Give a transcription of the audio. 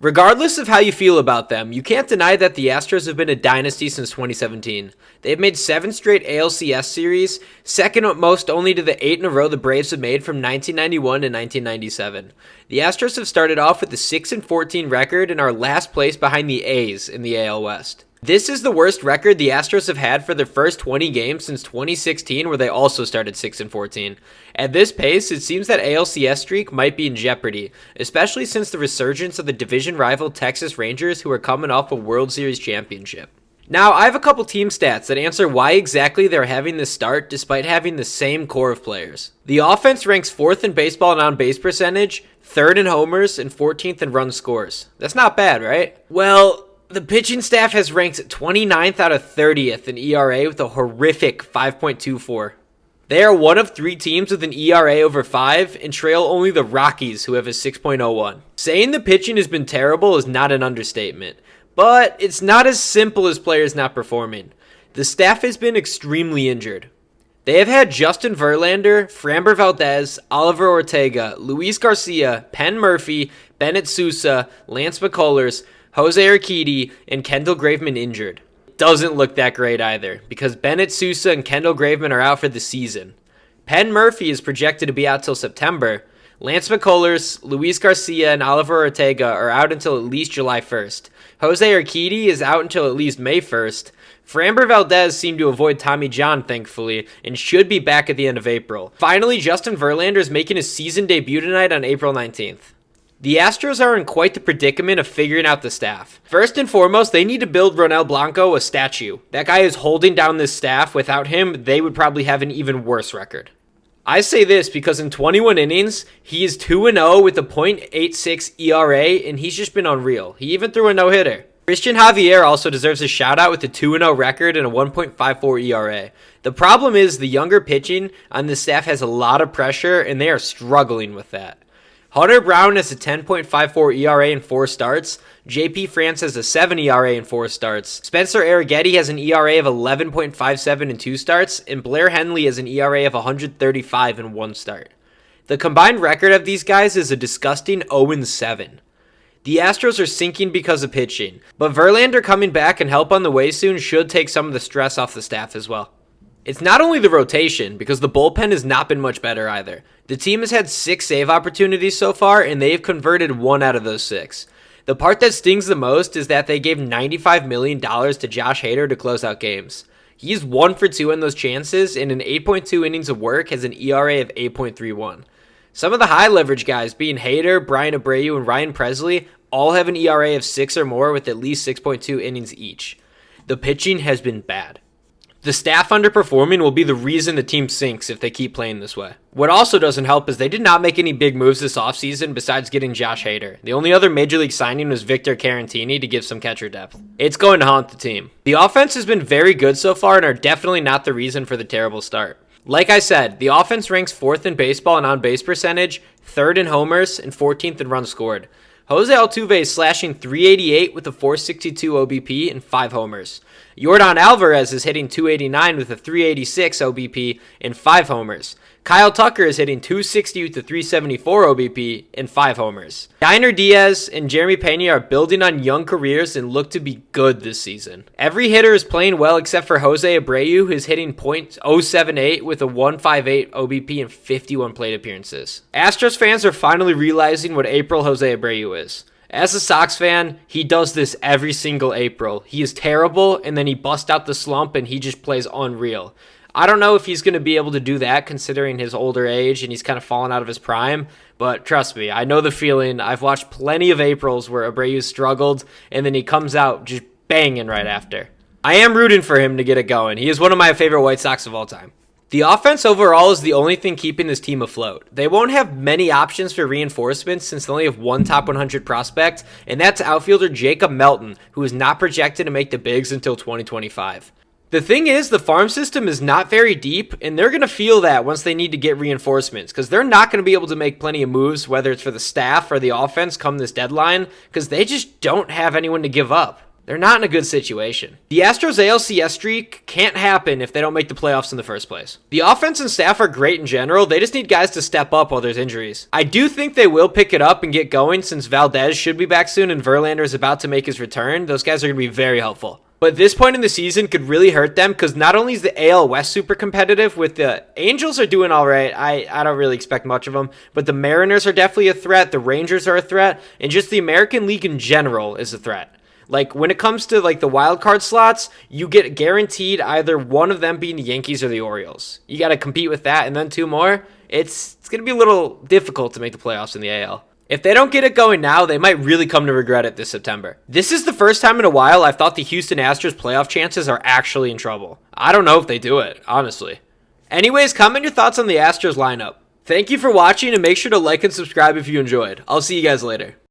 Regardless of how you feel about them, you can't deny that the Astros have been a dynasty since 2017. They've made 7 straight ALCS series, second most only to the 8 in a row the Braves have made from 1991 to 1997. The Astros have started off with a 6-14 record and are last place behind the A's in the AL West. This is the worst record the Astros have had for their first 20 games since 2016, where they also started 6-14. At this pace, it seems that ALCS streak might be in jeopardy, especially since the resurgence of the division rival Texas Rangers, who are coming off a World Series championship. Now, I have a couple team stats that answer why exactly they're having this start despite having the same core of players. The offense ranks 4th in baseball and on-base percentage, 3rd in homers, and 14th in run scores. That's not bad, right? Well, the pitching staff has ranked 29th out of 30th in ERA with a horrific 5.24. They are one of 3 teams with an ERA over 5 and trail only the Rockies, who have a 6.01. Saying the pitching has been terrible is not an understatement, but it's not as simple as players not performing. The staff has been extremely injured. They have had Justin Verlander, Framber Valdez, Oliver Ortega, Luis Garcia, Penn Murphy, Bennett Sousa, Lance McCullers, Jose Urquidy, and Kendall Graveman injured. Doesn't look that great either, because Bennett Sousa and Kendall Graveman are out for the season. Penn Murphy is projected to be out till September. Lance McCullers, Luis Garcia, and Oliver Ortega are out until at least July 1st. Jose Urquidy is out until at least May 1st. Framber Valdez seemed to avoid Tommy John, thankfully, and should be back at the end of April. Finally, Justin Verlander is making his season debut tonight on April 19th. The Astros are in quite the predicament of figuring out the staff. First and foremost, they need to build Ronel Blanco a statue. That guy is holding down this staff. Without him, they would probably have an even worse record. I say this because in 21 innings, he is 2-0 with a .86 ERA, and he's just been unreal. He even threw a no-hitter. Christian Javier also deserves a shout-out with a 2-0 record and a 1.54 ERA. The problem is the younger pitching on the staff has a lot of pressure, and they are struggling with that. Hunter Brown has a 10.54 ERA in 4 starts. JP France has a 7 ERA in 4 starts. Spencer Arrighetti has an ERA of 11.57 in 2 starts. And Blair Henley has an ERA of 135 in 1 start. The combined record of these guys is a disgusting 0-7. The Astros are sinking because of pitching, but Verlander coming back and help on the way soon should take some of the stress off the staff as well. It's not only the rotation, because the bullpen has not been much better either. The team has had 6 save opportunities so far, and they've converted 1 out of those 6. The part that stings the most is that they gave $95 million to Josh Hader to close out games. He's 1 for 2 in those chances, and in 8.2 innings of work has an ERA of 8.31. Some of the high leverage guys, being Hader, Brian Abreu, and Ryan Presley, all have an ERA of 6 or more with at least 6.2 innings each. The pitching has been bad. The staff underperforming will be the reason the team sinks if they keep playing this way. What also doesn't help is they did not make any big moves this offseason besides getting Josh Hader. The only other major league signing was Victor Caratini to give some catcher depth. It's going to haunt the team. The offense has been very good so far and are definitely not the reason for the terrible start. Like I said, the offense ranks 4th in baseball and on-base percentage, 3rd in homers, and 14th in runs scored. Jose Altuve is slashing .388 with a .462 OBP and 5 homers. Yordan Alvarez is hitting .289 with a .386 OBP and 5 homers. Kyle Tucker is hitting .260 with a .374 OBP and 5 homers. Diner Diaz and Jeremy Pena are building on young careers and look to be good this season. Every hitter is playing well except for Jose Abreu, who is hitting .078 with a .158 OBP and 51 plate appearances. Astros fans are finally realizing what April Jose Abreu is. As a Sox fan, he does this every single April. He is terrible, and then he busts out the slump, and he just plays unreal. I don't know if he's going to be able to do that considering his older age, and he's kind of fallen out of his prime, but trust me, I know the feeling. I've watched plenty of Aprils where Abreu struggled, and then he comes out just banging right after. I am rooting for him to get it going. He is one of my favorite White Sox of all time. The offense overall is the only thing keeping this team afloat. They won't have many options for reinforcements since they only have one top 100 prospect, and that's outfielder Jacob Melton, who is not projected to make the bigs until 2025. The thing is, the farm system is not very deep, and they're going to feel that once they need to get reinforcements, because they're not going to be able to make plenty of moves, whether it's for the staff or the offense come this deadline, because they just don't have anyone to give up. They're not in a good situation. The Astros ALCS streak can't happen if they don't make the playoffs in the first place. The offense and staff are great in general. They just need guys to step up while there's injuries. I do think they will pick it up and get going since Valdez should be back soon and Verlander is about to make his return. Those guys are going to be very helpful. But this point in the season could really hurt them because not only is the AL West super competitive, with the Angels are doing all right. I don't really expect much of them, but the Mariners are definitely a threat. The Rangers are a threat, and just the American League in general is a threat. Like, when it comes to, like, the wild card slots, you get guaranteed either one of them being the Yankees or the Orioles. You got to compete with that, and then two more. It's going to be a little difficult to make the playoffs in the AL. If they don't get it going now, they might really come to regret it this September. This is the first time in a while I've thought the Houston Astros playoff chances are actually in trouble. I don't know if they do it, honestly. Anyways, comment your thoughts on the Astros lineup. Thank you for watching, and make sure to like and subscribe if you enjoyed. I'll see you guys later.